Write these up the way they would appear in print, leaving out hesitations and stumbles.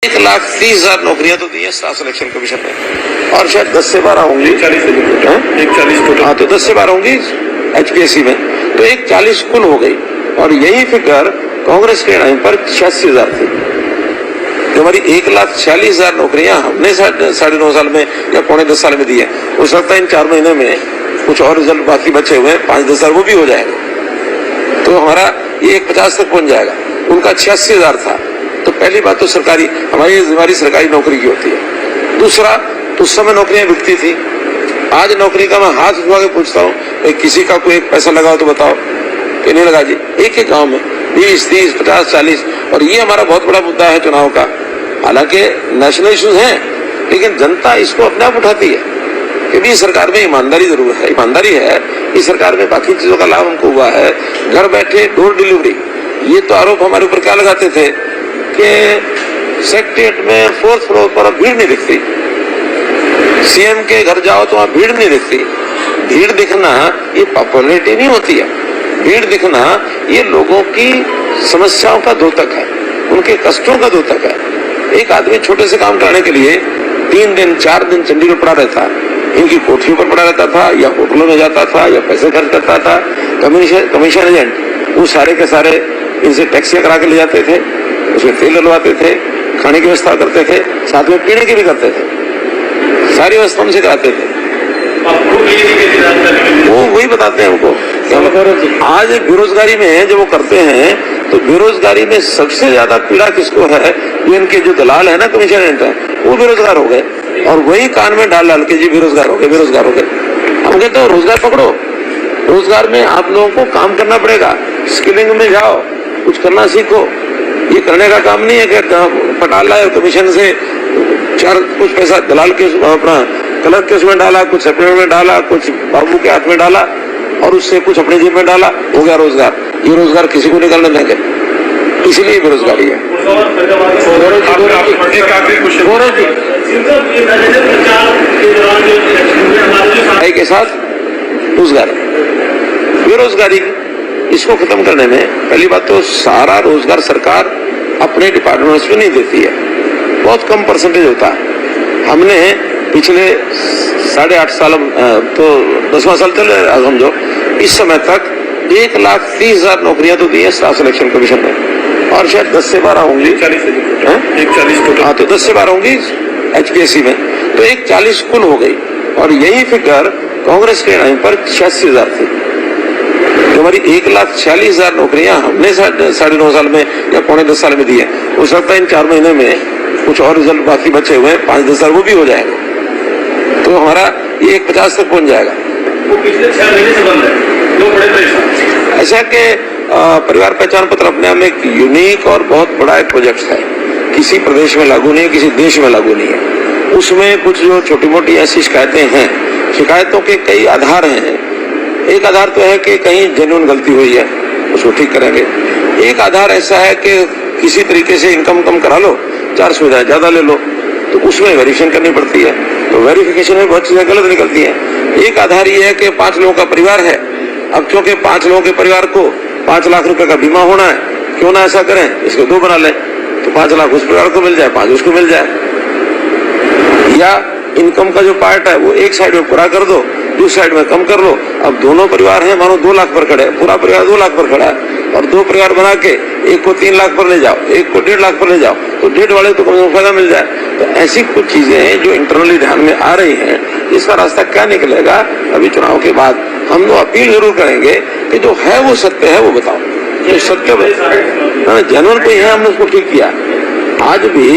1,30,000 नौकरियां तो दी है स्टाफ सिलेक्शन कमीशन ने, और शायद 10 से 12 होंगी, 40 टोटल। हाँ, तो 10 से 12 होंगी HPSC में, तो 1,40 कुल हो गई। और यही फिगर कांग्रेस के टाइम पर 86,000 थी। तो हमारी 1,46,000 नौकरियां हमने 9.5 साल में या 9.25 साल में दी है। हो सकता है इन 4 महीने में कुछ और रिजल्ट बाकी बचे हुए हैं, 5-10 साल वो भी हो जाएगा, तो हमारा ये 150 तक पहुंच जाएगा। उनका 86,000 था। तो पहली बात तो हमारी सरकारी नौकरी की होती है। दूसरा, तो उस समय नौकरियां बिकती थी। आज नौकरी का मैं हाथ उठवा के पूछता हूँ, किसी का कोई एक पैसा लगाओ तो बताओ कि नहीं लगा जी। एक एक गांव में 20, 30, 50, 40। और ये हमारा बहुत बड़ा मुद्दा है चुनाव का। हालांकि नेशनल इश्यूज हैं, लेकिन जनता इसको अपने आप उठाती है कि सरकार में ईमानदारी जरूर है। ईमानदारी है, इस सरकार में बाकी चीजों का लाभ हमको हुआ है। घर बैठे डोर डिलीवरी, ये तो आरोप हमारे ऊपर क्या लगाते थे कि सेक्रेटरीट में 4th फ्लोर पर भीड़ नहीं दिखती, सीएम के घर जाओ तो वहां भीड़ नहीं दिखती। भीड़ दिखना ये पॉपुलैरिटी नहीं होती है। भीड़ दिखना ये लोगों की समस्याओं का द्योतक है, उनके कष्टों का द्योतक है। एक आदमी छोटे से काम करने के लिए 3 दिन 4 दिन चंडीगढ़ पड़ा रहता, इनकी कोठियों पर पड़ा रहता था, या होटलों में जाता था, या पैसे खर्च करता था। कमीशन एजेंट वो सारे के सारे इनसे टैक्सियां करा के ले जाते थे, उसमें तेल डलवाते थे, खाने की व्यवस्था करते थे, साथ में पीने की भी करते थे, सारी व्यवस्था उनसे कराते थे। वो वही बताते हैं हमको। आज बेरोजगारी में जब वो करते हैं, तो बेरोजगारी में सबसे ज्यादा पीड़ा किसको है? जो इनके जो दलाल है ना, कमीशन एजेंट है, वो बेरोजगार हो गए। और वही कान में डाल डाल के जी बेरोजगार हो गए, बेरोजगार हो गए। हम कहते हो रोजगार पकड़ो। रोजगार में आप लोगों को काम करना पड़ेगा, स्किलिंग में जाओ, कुछ करना सीखो। ये करने का काम नहीं है कि पटाला है कमीशन से कुछ पैसा दलाल के अपना कलर के उसमें डाला, कुछ सेपरेट में डाला, कुछ बाबू के हाथ में डाला, और उससे कुछ अपने जेब में डाला, हो गया रोजगार। ये रोजगार किसी को निकालने देंगे, इसीलिए बेरोजगारी है। के साथ रोजगार, बेरोजगारी इसको खत्म करने में पहली बात तो सारा रोजगार सरकार अपने डिपार्टमेंट्स में नहीं देती है, बहुत कम परसेंटेज होता है। हमने पिछले 8.5 साल, तो 10वां साल चल रहा है समझो, इस समय तक 1,30,000 नौकरियां तो दी है स्टाफ सिलेक्शन कमीशन ने, और शायद 10 से 12 होंगी, 1,40 टोटल। हाँ, तो 10 से 12 होंगी HPSC में, तो 1,40 कुल हो गई। और यही फिगर कांग्रेस के टाइम पर 86,000 थी। तो हमारी 1,46,000 नौकरियां हमने 9.5 साल में या 9.25 साल में दी है। हो सकता है इन 4 महीने में कुछ और रिजल्ट बाकी बचे हुए हैं, 5-10 साल वो भी हो जाएगा, तो हमारा ये 150 तक पहुंच जाएगा। वो पिछले 6 महीने से बंद है, लोग बड़े परेशान। ऐसा कि परिवार पहचान पत्र अपने आप में एक यूनिक और बहुत बड़ा एक प्रोजेक्ट है, किसी प्रदेश में लागू नहीं है, किसी देश में लागू नहीं है। उसमें कुछ जो छोटी मोटी ऐसी शिकायतें हैं, शिकायतों के कई आधार हैं। एक आधार तो है कि कहीं जेन्युइन गलती हुई है, उसको ठीक करेंगे। एक आधार ऐसा है कि किसी तरीके से इनकम कम करा लो, 4 सुविधाएं ज्यादा ले लो, तो उसमें वेरिफिकेशन करनी पड़ती है, तो वेरिफिकेशन में बहुत चीजें गलत निकलती हैं। एक आधार ये है कि 5 लोगों का परिवार है, अब क्योंकि 5 लोगों के परिवार को 5 लाख रुपए का बीमा होना है, क्यों ना ऐसा करें, इसको 2 बना लें, तो 5 लाख उस परिवार को मिल जाए, 5 उसको मिल जाए। या इनकम का जो पार्ट है वो एक साइड में पूरा कर दो, दूसरी साइड में कम कर लो। अब दोनों परिवार हैं, मानो 2 लाख पर खड़े, पूरा परिवार 2 लाख पर खड़ा है, और 2 परिवार बना के एक को 3 लाख पर ले जाओ, एक को 1.5 लाख पर ले जाओ, तो 1.5 वाले तो कम से कम फायदा मिल जाए। तो ऐसी कुछ चीजें हैं जो इंटरनली ध्यान में आ रही हैं। इसका रास्ता क्या निकलेगा अभी चुनाव के बाद? हम लोग अपील जरूर करेंगे कि जो है वो सत्य है वो बताओ, जो सत्य जेन्युइन कोई है, हमने उसको ठीक किया। आज भी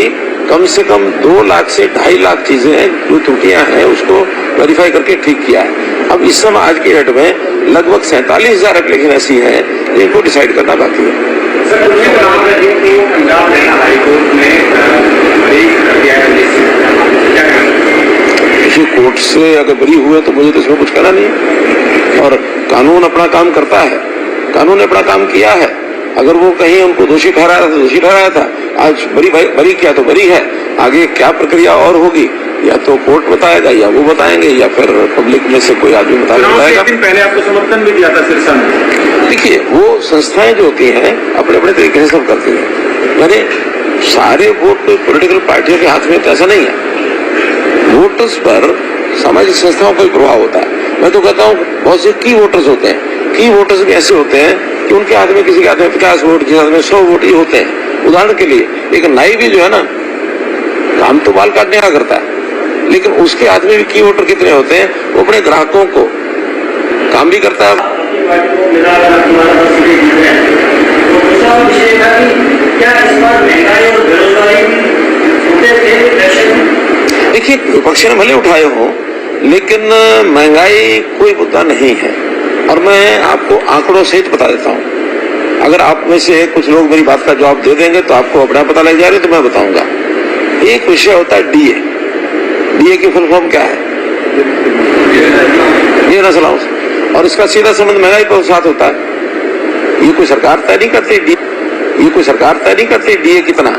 कम से कम 2 लाख से 2.5 लाख चीजें जो त्रुटियां हैं उसको वेरीफाई करके ठीक किया है। अब इस समय आज की डेट में लगभग 47,000 एप्लीकेशन ऐसी हैं जिनको डिसाइड करना बाकी है। किसी कोर्ट से अगर बरी हुए तो मुझे तो इसमें कुछ करना नहीं है, और कानून अपना काम करता है, कानून ने अपना काम किया है। अगर वो कहीं उनको दोषी ठहराया था तो दोषी ठहराया था, आज बरी किया तो बरी है। आगे क्या प्रक्रिया और होगी, या तो कोर्ट बताएगा, या वो बताएंगे, या फिर पब्लिक में से कोई आदमी बताएगा। पहले आपको समर्थन भी दिया था सिरसा में। देखिए, वो संस्थाएं जो होती हैं अपने अपने तरीके से सब करती हैं। यानी सारे वोट पॉलिटिकल पार्टियों के हाथ में तो ऐसा नहीं है। वोटर्स पर सामाजिक संस्थाओं का भी प्रभाव होता है। मैं तो कहता हूँ बहुत से की वोटर्स होते हैं, की वोटर्स भी ऐसे होते हैं कि उनके हाथ में, किसी के हाथ में 50 वोट, किसी हाथ में 100 वोट ही होते हैं। उदाहरण के लिए एक नाई भी जो है ना, काम तो बाल काटने का करता है, लेकिन उसके हाथ में भी की वोटर कितने होते हैं, वो अपने ग्राहकों को काम भी करता है। देखिए, विपक्ष ने भले उठाए हो, लेकिन महंगाई कोई मुद्दा नहीं है। और मैं आपको आंकड़ों सहित बता देता हूं। अगर आप में से कुछ लोग मेरी बात का जवाब दे देंगे तो आपको अपना पता लग जाएगा, तो मैं बताऊंगा। एक विषय होता है डीए। डीए की फुल फॉर्म क्या है? ये ना चलाओ। और इसका सीधा संबंध महंगाई के साथ होता है। ये कोई सरकार तय नहीं करती, ये कोई सरकार तय नहीं करती डीए कितना।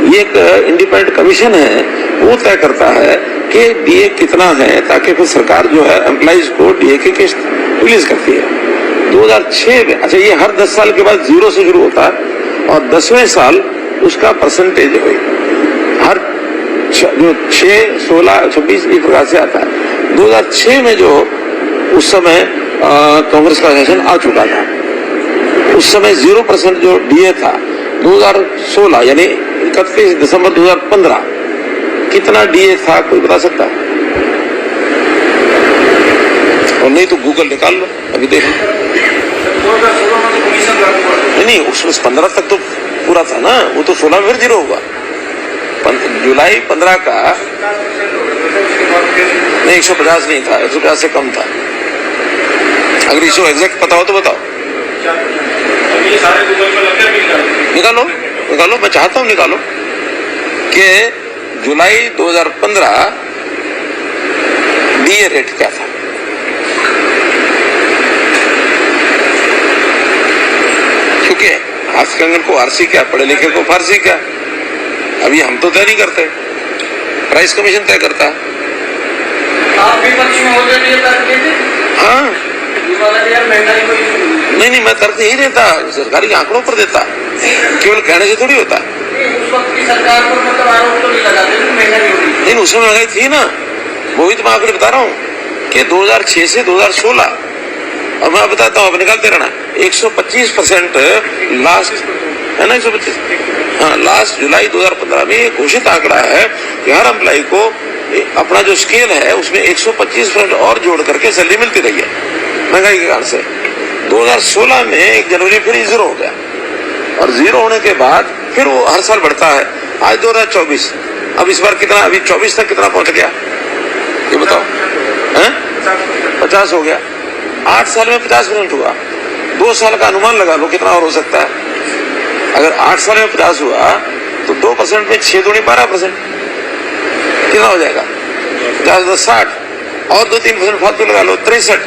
ये एक इंडिपेंडेंट कमीशन है, वो तय करता है कि डीए कितना है, ताकि फिर सरकार जो है एम्प्लॉइज को डीए की किस्त रिलीज करती है। 2006 में, अच्छा, ये हर 10 साल के बाद 0 से शुरू होता है और 10वें साल उसका परसेंटेज हुई, हर जो 6, 16, 26 इस प्रकार से आता है। 2006 में जो उस समय कांग्रेस का शासन आ चुका था, उस समय 0% जो डीए था, 2016 यानी 31 दिसंबर 2015 कितना डीए था, कोई बता सकता है? और नहीं तो गूगल निकाल लो, अभी देख लो। नहीं, उसमें 15 तक तो पूरा था ना, वो तो 16 में फिर 0 होगा। जुलाई 15 का नहीं, 150 नहीं था, 150 से कम था। अगर इसको एग्जैक्ट पता हो तो बताओ। निकालो निकालो, मैं चाहता हूं निकालो कि जुलाई 2015 डीए रेट क्या था। क्योंकि आज कंगन को आरसी क्या, पढ़े लिखे को फारसी क्या, अभी हम तो तय नहीं करते, प्राइस कमीशन तय करता है। आप विपक्ष में होते थे, तर्क देते? हाँ, नहीं, मैं तर्क नहीं देता, सरकारी आंकड़ों पर देता, केवल कहने से थोड़ी होता। उस वक्त की सरकार पर मतलब आरोप तो नहीं लगाते, महंगाई होगी। नहीं, उसमें महंगाई थी ना, वही तो मैं आंकड़े बता रहा हूँ कि 2006 से 2016, और मैं बताता हूँ, अब निकालते रहना, 125% लास्ट है ना, 125। हाँ, लास्ट जुलाई 2015 में घोषित आंकड़ा है कि हर एम्प्लॉय को अपना जो स्केल है उसमें 125% और जोड़ करके सैलरी मिलती रही है महंगाई के कारण से। 2016 में 1 जनवरी फिर 0 हो गया, और 0 होने के बाद फिर वो हर साल बढ़ता है। आज 2024, अब इस बार कितना, अभी 24 तक कितना पहुंच गया, ये बताओ? 50 हो गया। 8 साल में 50% हुआ। 2 साल का अनुमान लगा लो कितना और हो सकता है। अगर 8 साल में 50 हुआ तो 2% में 6 दूनी 12%, कितना हो जाएगा? 60 और 2-3% फालतू लगा लो, 63,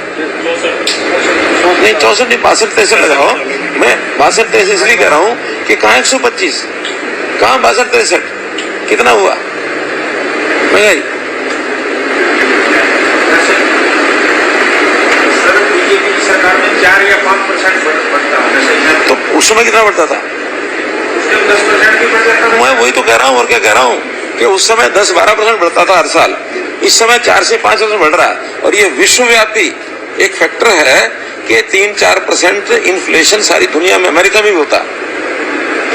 नहीं 64 नहीं, 62-63 लगाओ। मैं 62-63 इसलिए कह रहा हूँ कि कहाँ 125, कहाँ 62-63, कितना हुआ महंगाई? सरकार में 4 या 5% बढ़ता है, तो उस समय कितना बढ़ता था? 10% भी बढ़ जाता है। मैं वही तो कह रहा हूँ, और क्या कह रहा हूँ कि उस समय 10-12% बढ़ता था हर साल। इस समय 4 से 5% बढ़ रहा है, और ये विश्वव्यापी एक फैक्टर है कि 3-4% इन्फ्लेशन सारी दुनिया में, अमेरिका में भी होता,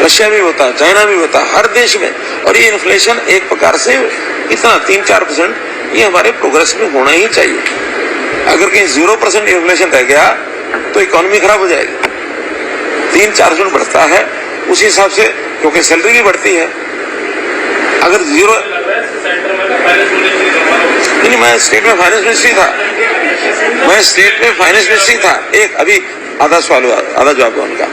रशिया में भी होता, चाइना में भी होता, हर देश में। और ये इन्फ्लेशन एक प्रकार से इतना 3-4% ये हमारे प्रोग्रेस में होना ही चाहिए। अगर कहीं 0% इन्फ्लेशन रह गया तो इकोनॉमी खराब हो जाएगी। 3-4% बढ़ता है उसी हिसाब से, क्योंकि सैलरी भी बढ़ती है। अगर 0, नहीं, मैं स्टेट में फाइनेंस मिनिस्ट्री था, मैं स्टेट में फाइनेंस मिनिस्ट्री था। एक अभी आधा सवाल हुआ, आधा जवाब हुआ उनका।